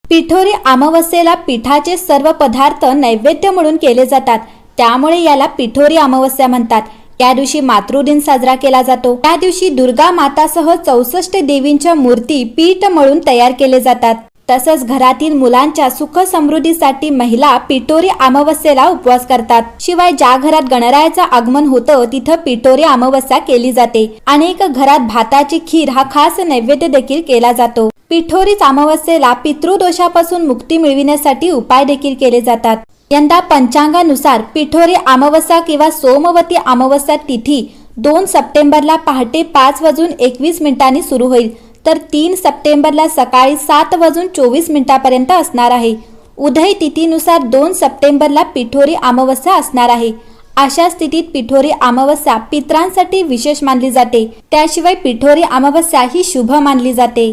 पिठोरी अमावस्येला पिठाचे सर्व पदार्थ नैवेद्य म्हणून केले जातात, त्यामुळे याला पिठोरी अमावस्या म्हणतात। या दिवशी मातृदिन साजरा केला जातो। त्या दिवशी दुर्गा मातासह 64 देवींच्या मूर्ती पीठ मळून तयार केले जातात। तसंच घरातील मुलांच्या सुख समृद्धीसाठी महिला पिठोरी अमावस्येला उपवास करतात। शिवाय ज्या घरात गणरायाचं आगमन होतं तिथं पिठोरी अमावस्या केली जाते। अनेक घरात भाताची खीर हा खास नैवेद्य देखील केला जातो। पिठोरी अमावस्येला पितृदोषापासून मुक्ती मिळविण्यासाठी उपाय देखील केले जातात। यंदा पंचांगानुसार पिठोरी अमावस्या किंवा सोमवती अमावस्या तिथी 2 सप्टेंबरला पहाटे 5:21 सुरू होईल, तर 3 सप्टेंबरला सकाळी 7:24 पर्यंत असणार आहे। उदय तिथीनुसार 2 सप्टेंबरला पिठोरी अमावस्या असणार आहे। अशा स्थितीत पिठोरी अमावस्या पितरांसाठी विशेष मानली जाते। त्याशिवाय पिठोरी अमावस्या ही शुभ मानली जाते।